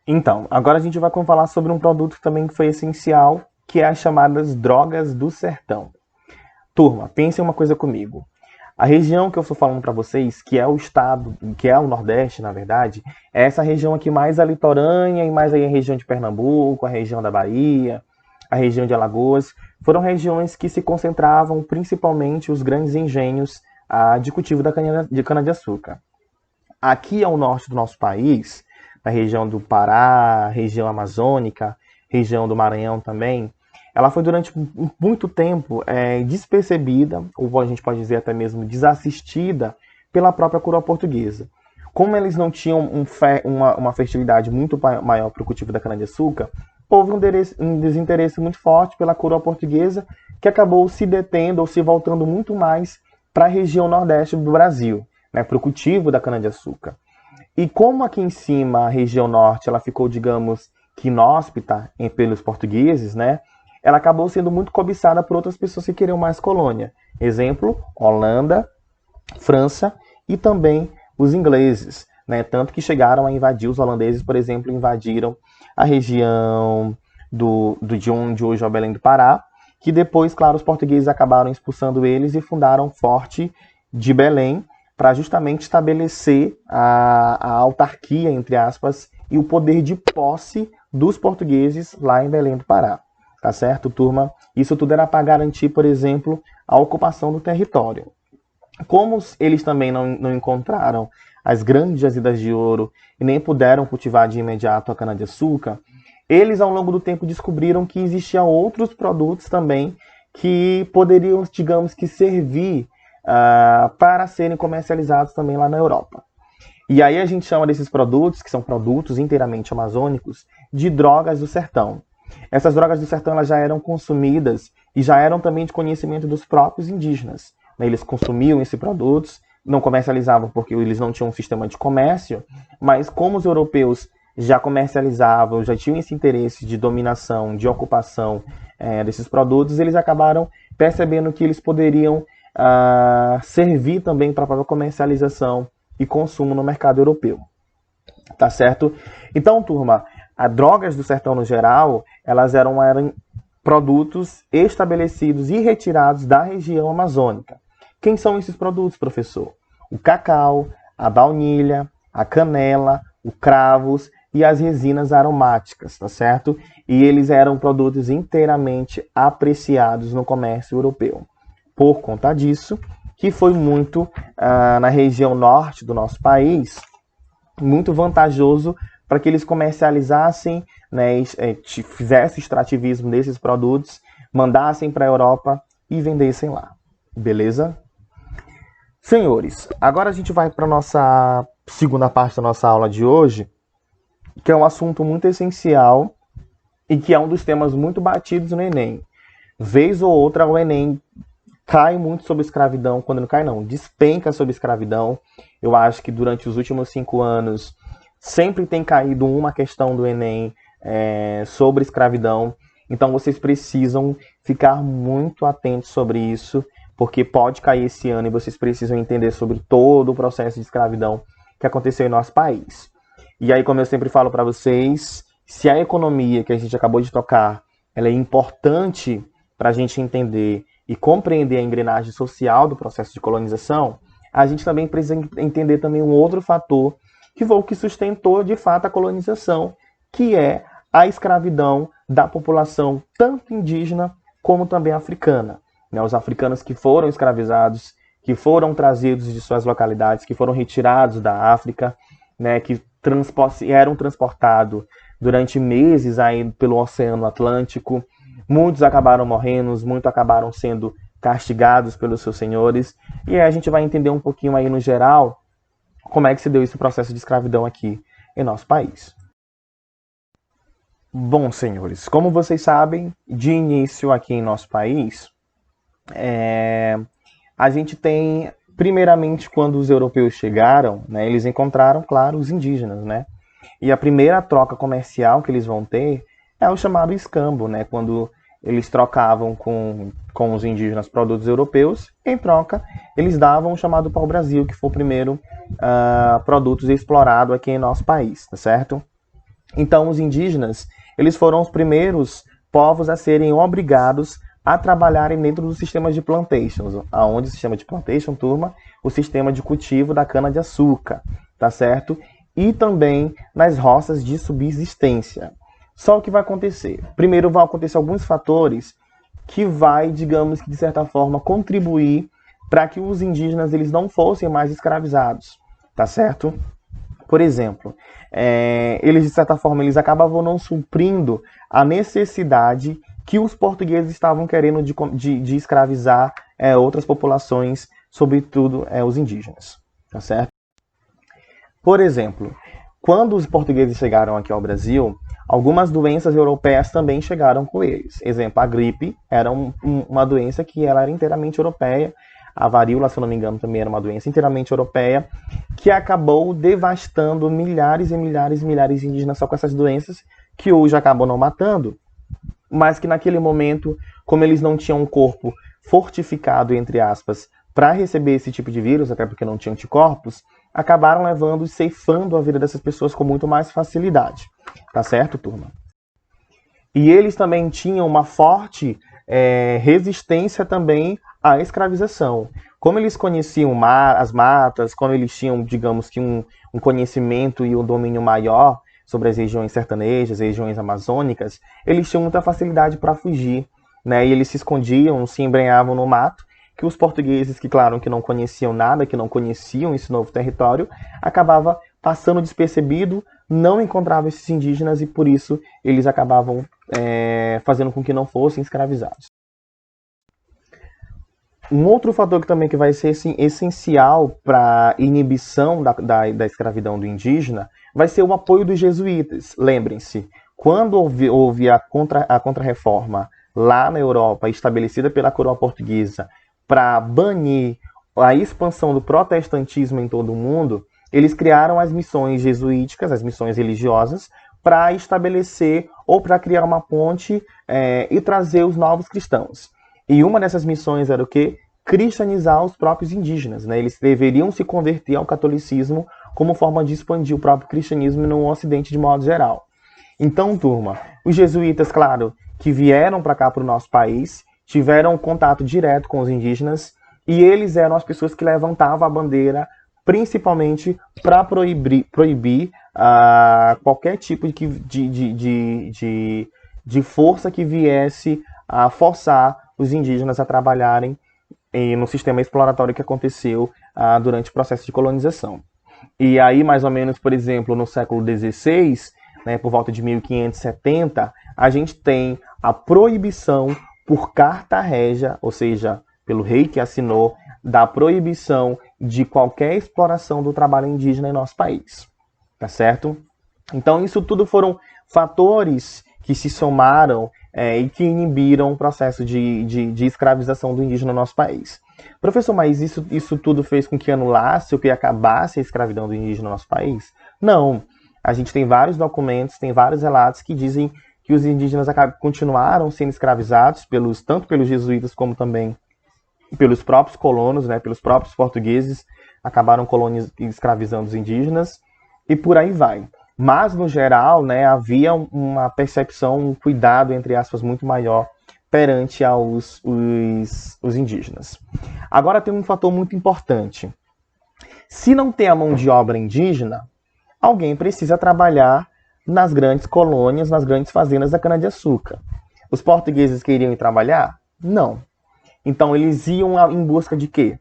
Então, agora a gente vai falar sobre um produto também que foi essencial, que é as chamadas drogas do sertão. Turma, pensem uma coisa comigo. A região que eu estou falando para vocês, que é o estado, que é o Nordeste, na verdade, é essa região aqui mais a litorânea e mais aí a região de Pernambuco, a região da Bahia, a região de Alagoas, foram regiões que se concentravam principalmente os grandes engenhos de cultivo de cana-de-açúcar. Aqui ao norte do nosso país, na região do Pará, região amazônica, região do Maranhão também, ela foi durante muito tempo despercebida, ou a gente pode dizer até mesmo desassistida, pela própria coroa portuguesa. Como eles não tinham uma fertilidade muito maior para o cultivo da cana-de-açúcar, houve um desinteresse muito forte pela coroa portuguesa, que acabou se detendo ou se voltando muito mais para a região nordeste do Brasil, né, para o cultivo da cana-de-açúcar. E como aqui em cima, a região norte, ela ficou, digamos, que inóspita pelos portugueses, né, ela acabou sendo muito cobiçada por outras pessoas que queriam mais colônia. Exemplo, Holanda, França e também os ingleses, né? Tanto que chegaram a invadir, os holandeses, por exemplo, invadiram a região de onde hoje é o Belém do Pará, que depois, claro, os portugueses acabaram expulsando eles e fundaram o Forte de Belém para justamente estabelecer a autarquia, entre aspas, e o poder de posse dos portugueses lá em Belém do Pará. Tá certo, turma? Isso tudo era para garantir, por exemplo, a ocupação do território. Como eles também não encontraram as grandes jazidas de ouro e nem puderam cultivar de imediato a cana-de-açúcar, eles, ao longo do tempo, descobriram que existiam outros produtos também que poderiam, digamos que, servir para serem comercializados também lá na Europa. E aí a gente chama desses produtos, que são produtos inteiramente amazônicos, de drogas do sertão. Essas drogas do sertão elas já eram consumidas e já eram também de conhecimento dos próprios indígenas. Eles consumiam esses produtos, não comercializavam porque eles não tinham um sistema de comércio, mas como os europeus já comercializavam, já tinham esse interesse de dominação, de ocupação desses produtos, eles acabaram percebendo que eles poderiam servir também para a própria comercialização e consumo no mercado europeu. Tá certo? Então, turma, as drogas do sertão no geral, elas eram produtos estabelecidos e retirados da região amazônica. Quem são esses produtos, professor? O cacau, a baunilha, a canela, o cravos e as resinas aromáticas, tá certo? E eles eram produtos inteiramente apreciados no comércio europeu. Por conta disso, que foi muito, na região norte do nosso país, muito vantajoso para que eles comercializassem, né, fizessem extrativismo desses produtos, mandassem para a Europa e vendessem lá. Beleza? Senhores, agora a gente vai para a nossa segunda parte da nossa aula de hoje, que é um assunto muito essencial e que é um dos temas muito batidos no Enem. Vez ou outra o Enem cai muito sobre escravidão, quando não cai não, despenca sobre escravidão. Eu acho que durante os últimos 5 anos sempre tem caído uma questão do Enem sobre escravidão. Então vocês precisam ficar muito atentos sobre isso, porque pode cair esse ano e vocês precisam entender sobre todo o processo de escravidão que aconteceu em nosso país. E aí, como eu sempre falo para vocês, se a economia que a gente acabou de tocar, ela é importante para a gente entender e compreender a engrenagem social do processo de colonização, a gente também precisa entender também um outro fator que foi o que sustentou de fato a colonização, que é a escravidão da população tanto indígena como também africana. Os africanos que foram escravizados, que foram trazidos de suas localidades, que foram retirados da África, né, que eram transportados durante meses aí pelo Oceano Atlântico. Muitos acabaram morrendo, muitos acabaram sendo castigados pelos seus senhores. E aí a gente vai entender um pouquinho aí no geral como é que se deu esse processo de escravidão aqui em nosso país. Bom, senhores, como vocês sabem, de início aqui em nosso país, a gente tem, primeiramente, quando os europeus chegaram, né, eles encontraram, claro, os indígenas, né? E a primeira troca comercial que eles vão ter é o chamado escambo, né? Quando eles trocavam com os indígenas produtos europeus, em troca, eles davam o chamado pau-brasil, que foi o primeiro produto explorado aqui em nosso país, tá certo? Então, os indígenas, eles foram os primeiros povos a serem obrigados a trabalharem dentro dos sistemas de plantations, aonde o sistema de plantation, turma, o sistema de cultivo da cana-de-açúcar, tá certo? E também nas roças de subsistência. Só o que vai acontecer? Primeiro vão acontecer alguns fatores que vai, digamos que de certa forma, contribuir para que os indígenas eles não fossem mais escravizados, tá certo? Por exemplo, eles de certa forma eles acabavam não suprindo a necessidade que os portugueses estavam querendo de escravizar outras populações, sobretudo os indígenas, tá certo? Por exemplo, quando os portugueses chegaram aqui ao Brasil, algumas doenças europeias também chegaram com eles. Exemplo, a gripe era uma doença que ela era inteiramente europeia. A varíola, se eu não me engano, também era uma doença inteiramente europeia, que acabou devastando milhares e milhares e milhares de indígenas só com essas doenças, que hoje acabam não matando, mas que naquele momento, como eles não tinham um corpo fortificado, entre aspas, para receber esse tipo de vírus, até porque não tinham anticorpos, acabaram levando e ceifando a vida dessas pessoas com muito mais facilidade. Tá certo, turma? E eles também tinham uma forte resistência também à escravização. Como eles conheciam as matas, como eles tinham, digamos que um conhecimento e um domínio maior sobre as regiões sertanejas, regiões amazônicas, eles tinham muita facilidade para fugir, né? E eles se escondiam, se embrenhavam no mato, que os portugueses, que claro, que não conheciam nada, que não conheciam esse novo território, acabava passando despercebido, não encontravam esses indígenas e por isso eles acabavam fazendo com que não fossem escravizados. Um outro fator que também que vai ser assim, essencial para a inibição da escravidão do indígena vai ser o apoio dos jesuítas. Lembrem-se, quando houve a Contra-Reforma lá na Europa, estabelecida pela coroa portuguesa, para banir a expansão do protestantismo em todo o mundo, eles criaram as missões jesuíticas, as missões religiosas, para estabelecer ou para criar uma ponte e trazer os novos cristãos. E uma dessas missões era o quê? Cristianizar os próprios indígenas, né? Eles deveriam se converter ao catolicismo como forma de expandir o próprio cristianismo no Ocidente de modo geral. Então, turma, os jesuítas, claro, que vieram para cá, para o nosso país, tiveram contato direto com os indígenas e eles eram as pessoas que levantavam a bandeira principalmente para proibir qualquer tipo de força que viesse a forçar os indígenas a trabalharem no sistema exploratório que aconteceu durante o processo de colonização. E aí, mais ou menos, por exemplo, no século XVI, né, por volta de 1570, a gente tem a proibição por carta régia, ou seja, pelo rei que assinou, da proibição de qualquer exploração do trabalho indígena em nosso país. Tá certo? Então, isso tudo foram fatores que se somaram e que inibiram o processo de escravização do indígena no nosso país. Professor, mas isso tudo fez com que anulasse ou que acabasse a escravidão do indígena no nosso país? Não. A gente tem vários documentos, tem vários relatos que dizem que os indígenas continuaram sendo escravizados tanto pelos jesuítas como também pelos próprios colonos, né, pelos próprios portugueses, acabaram escravizando os indígenas e por aí vai. Mas, no geral, né, havia uma percepção, um cuidado, entre aspas, muito maior perante os indígenas. Agora tem um fator muito importante. Se não tem a mão de obra indígena, alguém precisa trabalhar nas grandes colônias, nas grandes fazendas da cana-de-açúcar. Os portugueses queriam ir trabalhar? Não. Então eles iam em busca de quê?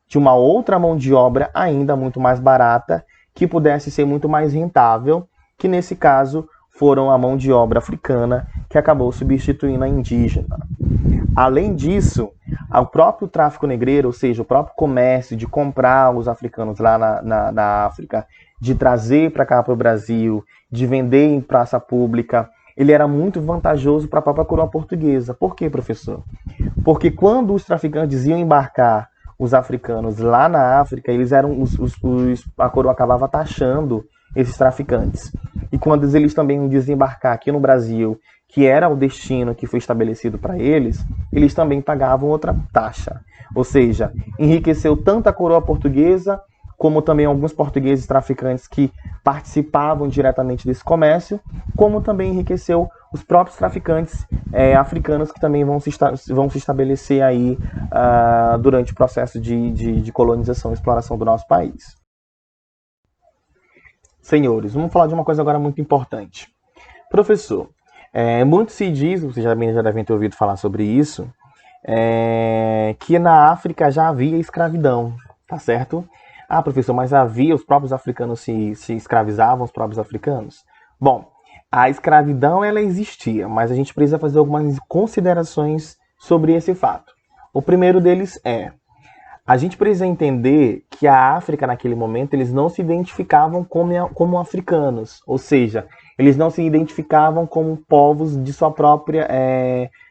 De uma outra mão de obra ainda muito mais barata, que pudesse ser muito mais rentável, que nesse caso foram a mão de obra africana, que acabou substituindo a indígena. Além disso, o próprio tráfico negreiro, ou seja, o próprio comércio de comprar os africanos lá na África, de trazer para cá para o Brasil, de vender em praça pública, ele era muito vantajoso para a própria coroa portuguesa. Por quê, professor? Porque quando os traficantes iam embarcar os africanos lá na África, eles eram a coroa acabava taxando esses traficantes. E quando eles também iam desembarcar aqui no Brasil, que era o destino que foi estabelecido para eles, eles também pagavam outra taxa. Ou seja, enriqueceu tanto a coroa portuguesa, como também alguns portugueses traficantes que participavam diretamente desse comércio, como também enriqueceu os próprios traficantes africanos que também vão se estabelecer aí durante o processo de colonização e exploração do nosso país. Senhores, vamos falar de uma coisa agora muito importante. Professor, muito se diz, vocês já devem ter ouvido falar sobre isso, que na África já havia escravidão, tá certo? Ah, professor, mas os próprios africanos se escravizavam, os próprios africanos? Bom, a escravidão ela existia, mas a gente precisa fazer algumas considerações sobre esse fato. O primeiro deles a gente precisa entender que a África naquele momento eles não se identificavam como africanos, ou seja, eles não se identificavam como povos de sua própria,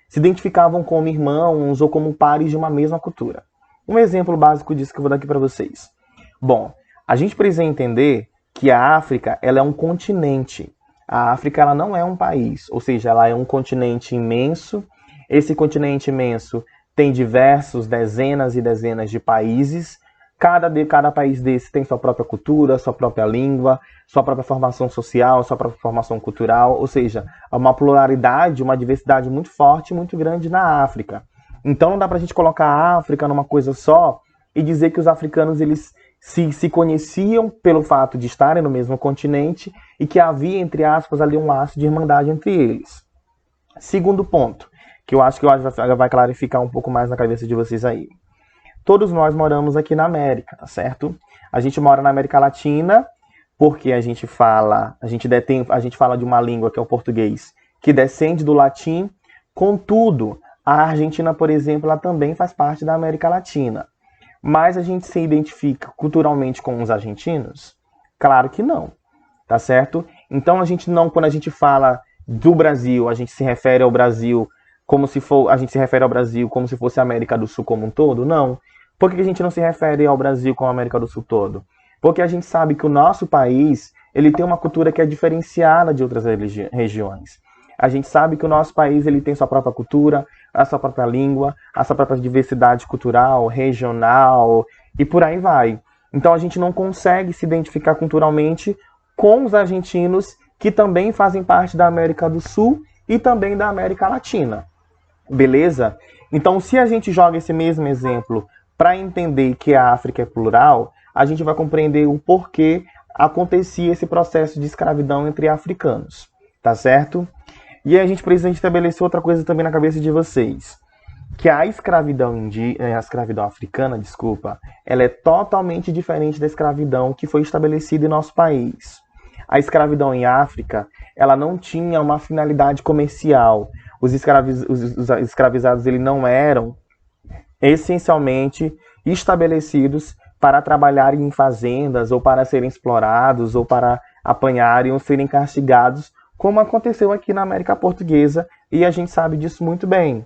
se identificavam como irmãos ou como pares de uma mesma cultura. Um exemplo básico disso que eu vou dar aqui para vocês. Bom, a gente precisa entender que a África ela é um continente. A África ela não é um país, ou seja, ela é um continente imenso. Esse continente imenso tem diversos, dezenas e dezenas de países. Cada país desse tem sua própria cultura, sua própria língua, sua própria formação social, sua própria formação cultural, ou seja, há uma pluralidade, uma diversidade muito forte, muito grande na África. Então não dá pra gente colocar a África numa coisa só e dizer que os africanos eles se conheciam pelo fato de estarem no mesmo continente e que havia, entre aspas, ali um laço de irmandade entre eles. Segundo ponto, que eu acho que vai clarificar um pouco mais na cabeça de vocês aí. Todos nós moramos aqui na América, tá certo? A gente mora na América Latina porque a gente fala de uma língua que é o português, que descende do latim. Contudo, a Argentina, por exemplo, ela também faz parte da América Latina. Mas a gente se identifica culturalmente com os argentinos? Claro que não, tá certo? Então quando a gente fala do Brasil, a gente se refere ao Brasil como se fosse a América do Sul como um todo? Não. Por que a gente não se refere ao Brasil como a América do Sul todo? Porque a gente sabe que o nosso país, ele tem uma cultura que é diferenciada de outras regiões. A gente sabe que o nosso país ele tem sua própria cultura, a sua própria língua, a sua própria diversidade cultural, regional e por aí vai. Então a gente não consegue se identificar culturalmente com os argentinos que também fazem parte da América do Sul e também da América Latina. Beleza? Então se a gente joga esse mesmo exemplo para entender que a África é plural, a gente vai compreender o porquê acontecia esse processo de escravidão entre africanos. Tá certo? E a gente precisa estabelecer outra coisa também na cabeça de vocês. Que a escravidão africana, ela é totalmente diferente da escravidão que foi estabelecida em nosso país. A escravidão em África, ela não tinha uma finalidade comercial. Os escravizados eles não eram essencialmente estabelecidos para trabalharem em fazendas, ou para serem explorados, ou para apanharem ou serem castigados, como aconteceu aqui na América Portuguesa, e a gente sabe disso muito bem.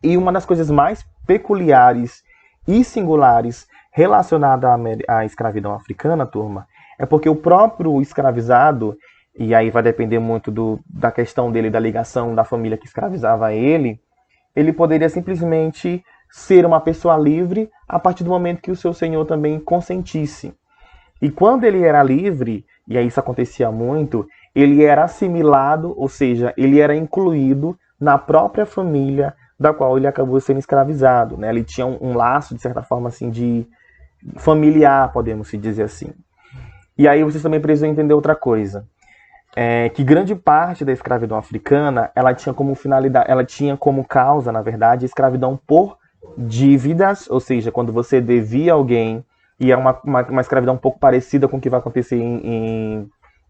E uma das coisas mais peculiares e singulares relacionada à escravidão africana, turma, é porque o próprio escravizado, e aí vai depender muito da questão dele, da ligação da família que escravizava ele poderia simplesmente ser uma pessoa livre a partir do momento que o seu senhor também consentisse. E quando ele era livre, e aí isso acontecia muito, ele era assimilado, ou seja, ele era incluído na própria família da qual ele acabou sendo escravizado, né? Ele tinha um laço, de certa forma, assim, de familiar, podemos dizer assim. E aí vocês também precisam entender outra coisa. Que grande parte da escravidão africana, ela tinha como finalidade, ela tinha como causa, na verdade, a escravidão por dívidas, ou seja, quando você devia alguém, e é uma escravidão um pouco parecida com o que vai acontecer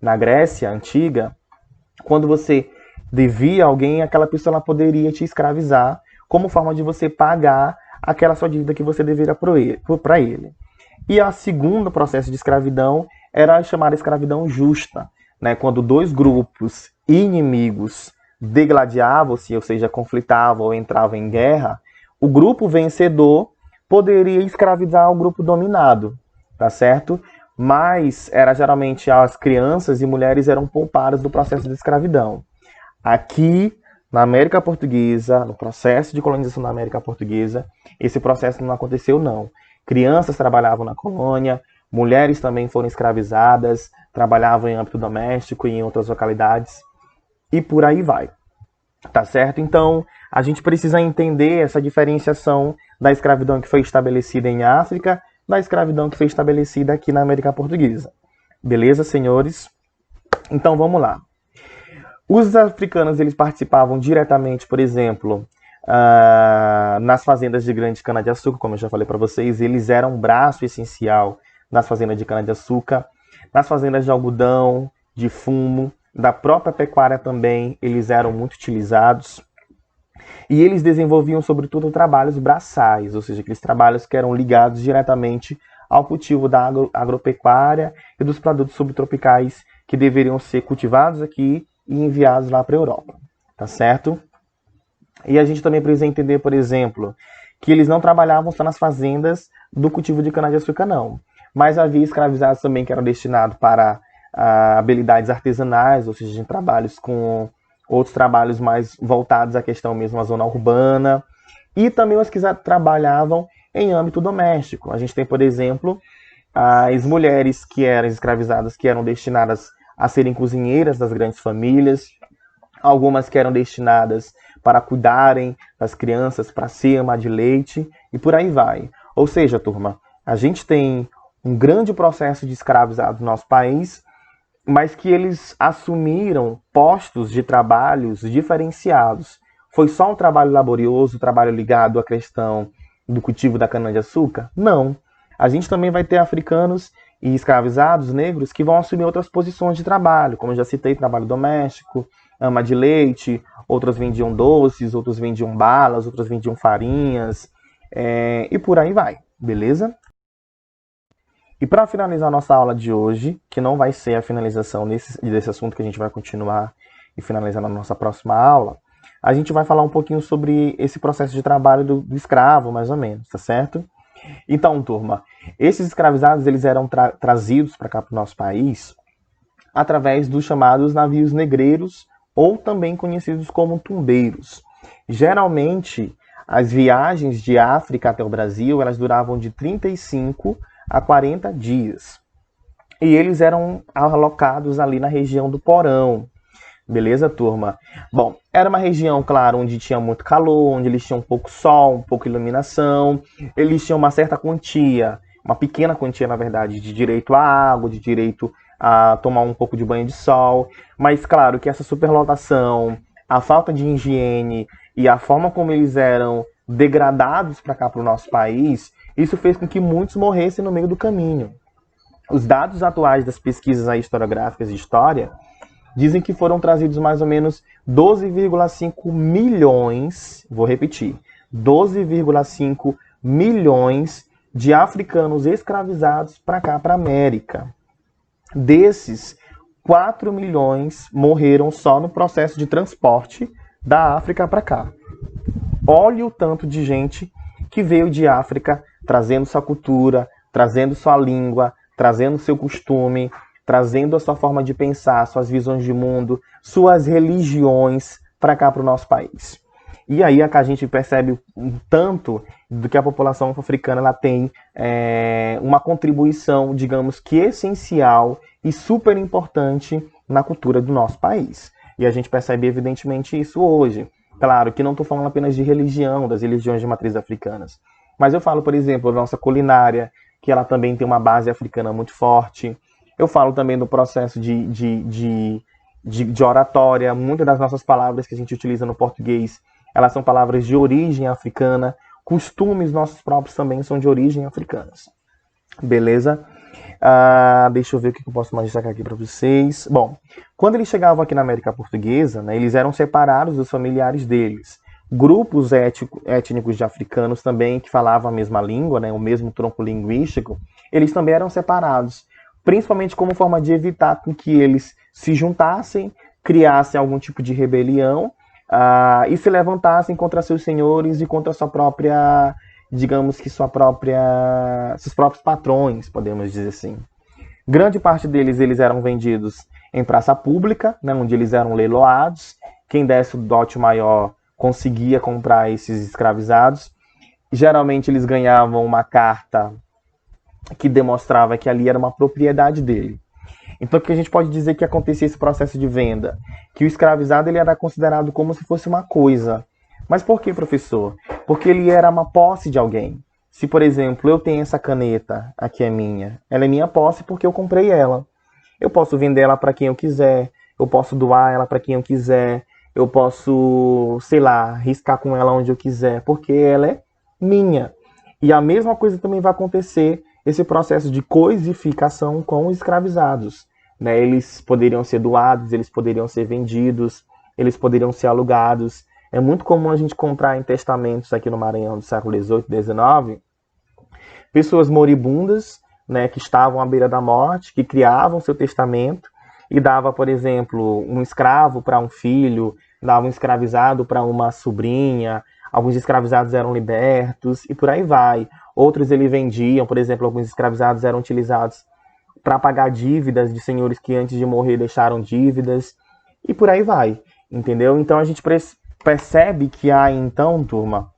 na Grécia Antiga, quando você devia alguém, aquela pessoa ela poderia te escravizar como forma de você pagar aquela sua dívida que você deveria para ele. E a segunda processo de escravidão era a chamada escravidão justa, né? Quando dois grupos inimigos degladiavam-se, ou seja, conflitavam ou entravam em guerra, o grupo vencedor poderia escravizar o grupo dominado, tá certo? Mas era geralmente as crianças e mulheres eram poupadas do processo de escravidão. Aqui, na América Portuguesa, no processo de colonização da América Portuguesa, esse processo não aconteceu, não. Crianças trabalhavam na colônia, mulheres também foram escravizadas, trabalhavam em âmbito doméstico e em outras localidades, e por aí vai. Tá certo? Então, a gente precisa entender essa diferenciação da escravidão que foi estabelecida em África, da escravidão que foi estabelecida aqui na América Portuguesa. Beleza, senhores? Então, vamos lá. Os africanos, eles participavam diretamente, por exemplo, nas fazendas de grande cana-de-açúcar, como eu já falei para vocês, eles eram um braço essencial nas fazendas de cana-de-açúcar, nas fazendas de algodão, de fumo, da própria pecuária também, eles eram muito utilizados. E eles desenvolviam, sobretudo, trabalhos braçais, ou seja, aqueles trabalhos que eram ligados diretamente ao cultivo da agropecuária e dos produtos subtropicais que deveriam ser cultivados aqui e enviados lá para a Europa, tá certo? E a gente também precisa entender, por exemplo, que eles não trabalhavam só nas fazendas do cultivo de cana-de-açúcar, não. Mas havia escravizados também que eram destinados para habilidades artesanais, ou seja, em trabalhos com outros trabalhos mais voltados à questão mesmo à zona urbana, e também os que trabalhavam em âmbito doméstico. A gente tem, por exemplo, as mulheres que eram escravizadas, que eram destinadas a serem cozinheiras das grandes famílias, algumas que eram destinadas para cuidarem das crianças, para ser ama de leite, e por aí vai. Ou seja, turma, a gente tem um grande processo de escravizados no nosso país, mas que eles assumiram postos de trabalhos diferenciados. Foi só um trabalho laborioso, um trabalho ligado à questão do cultivo da cana-de-açúcar? Não. A gente também vai ter africanos e escravizados negros que vão assumir outras posições de trabalho, como eu já citei, trabalho doméstico, ama de leite, outros vendiam doces, outros vendiam balas, outros vendiam farinhas, e por aí vai, beleza? E para finalizar nossa aula de hoje, que não vai ser a finalização desse assunto, que a gente vai continuar e finalizar na nossa próxima aula, a gente vai falar um pouquinho sobre esse processo de trabalho do escravo, mais ou menos, tá certo? Então, turma, esses escravizados eles eram trazidos para cá para o nosso país através dos chamados navios negreiros, ou também conhecidos como tumbeiros. Geralmente, as viagens de África até o Brasil, elas duravam de 35 a 40 dias. E eles eram alocados ali na região do Porão. Beleza, turma? Bom, era uma região, claro, onde tinha muito calor, onde eles tinham um pouco sol, um pouco iluminação. Eles tinham uma certa quantia, uma pequena quantia, na verdade, de direito à água, de direito a tomar um pouco de banho de sol. Mas, claro, que essa superlotação, a falta de higiene e a forma como eles eram degradados para cá, para o nosso país, isso fez com que muitos morressem no meio do caminho. Os dados atuais das pesquisas historiográficas de história dizem que foram trazidos mais ou menos 12,5 milhões, vou repetir, 12,5 milhões de africanos escravizados para cá, para a América. Desses, 4 milhões morreram só no processo de transporte da África para cá. Olha o tanto de gente que veio de África trazendo sua cultura, trazendo sua língua, trazendo seu costume, trazendo a sua forma de pensar, suas visões de mundo, suas religiões para cá, para o nosso país. E aí a gente percebe um tanto do que a população africana ela tem uma contribuição, digamos que essencial e super importante na cultura do nosso país. E a gente percebe evidentemente isso hoje. Claro que não estou falando apenas de religião, das religiões de matriz africanas. Mas eu falo, por exemplo, da nossa culinária, que ela também tem uma base africana muito forte. Eu falo também do processo de oratória. Muitas das nossas palavras que a gente utiliza no português, elas são palavras de origem africana. Costumes nossos próprios também são de origem africanas. Beleza? Deixa eu ver o que eu posso mais destacar aqui para vocês. Bom, quando eles chegavam aqui na América Portuguesa, né, eles eram separados dos familiares deles. Grupos étnicos de africanos também, que falavam a mesma língua, né, o mesmo tronco linguístico, eles também eram separados, principalmente como forma de evitar que eles se juntassem, criassem algum tipo de rebelião e se levantassem contra seus senhores e contra sua própria, digamos que seus próprios patrões, podemos dizer assim. Grande parte deles eles eram vendidos em praça pública, né, onde eles eram leiloados. Quem desse o dote maior conseguia comprar esses escravizados. Geralmente eles ganhavam uma carta que demonstrava que ali era uma propriedade dele. Então, o que a gente pode dizer que acontecia esse processo de venda? Que o escravizado ele era considerado como se fosse uma coisa. Mas por que, professor? Porque ele era uma posse de alguém. Se, por exemplo, eu tenho essa caneta, aqui é minha, ela é minha posse porque eu comprei ela. Eu posso vender ela para quem eu quiser, eu posso doar ela para quem eu quiser, eu posso, sei lá, riscar com ela onde eu quiser, porque ela é minha. E a mesma coisa também vai acontecer esse processo de coisificação com os escravizados. Né? Eles poderiam ser doados, eles poderiam ser vendidos, eles poderiam ser alugados. É muito comum a gente encontrar em testamentos aqui no Maranhão do século XVIII, XIX, pessoas moribundas, né, que estavam à beira da morte, que criavam seu testamento e dava, por exemplo, um escravo para um filho, dava um escravizado para uma sobrinha, alguns escravizados eram libertos e por aí vai. Outros eles vendiam, por exemplo, alguns escravizados eram utilizados para pagar dívidas de senhores que antes de morrer deixaram dívidas, e por aí vai, entendeu? Então a gente percebe que há, então, turma,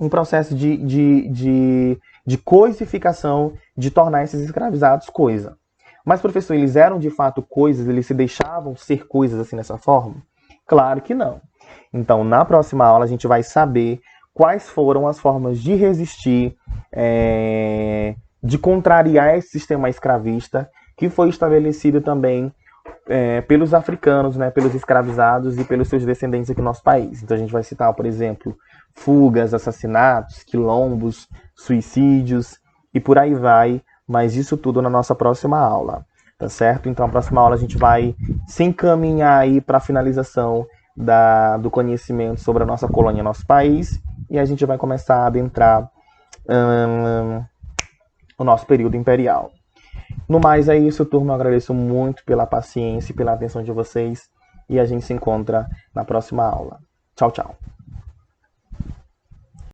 um processo de coisificação, de tornar esses escravizados coisa. Mas, professor, eles eram de fato coisas? Eles se deixavam ser coisas assim dessa forma? Claro que não. Então, na próxima aula, a gente vai saber quais foram as formas de resistir, de contrariar esse sistema escravista, que foi estabelecido também pelos africanos, né, pelos escravizados e pelos seus descendentes aqui no nosso país. Então, a gente vai citar, por exemplo, fugas, assassinatos, quilombos, suicídios e por aí vai, mas isso tudo na nossa próxima aula, tá certo? Então, na próxima aula a gente vai se encaminhar aí para a finalização do conhecimento sobre a nossa colônia, nosso país, e a gente vai começar a adentrar o nosso período imperial. No mais é isso, turma. Eu agradeço muito pela paciência e pela atenção de vocês, e a gente se encontra na próxima aula. Tchau, tchau.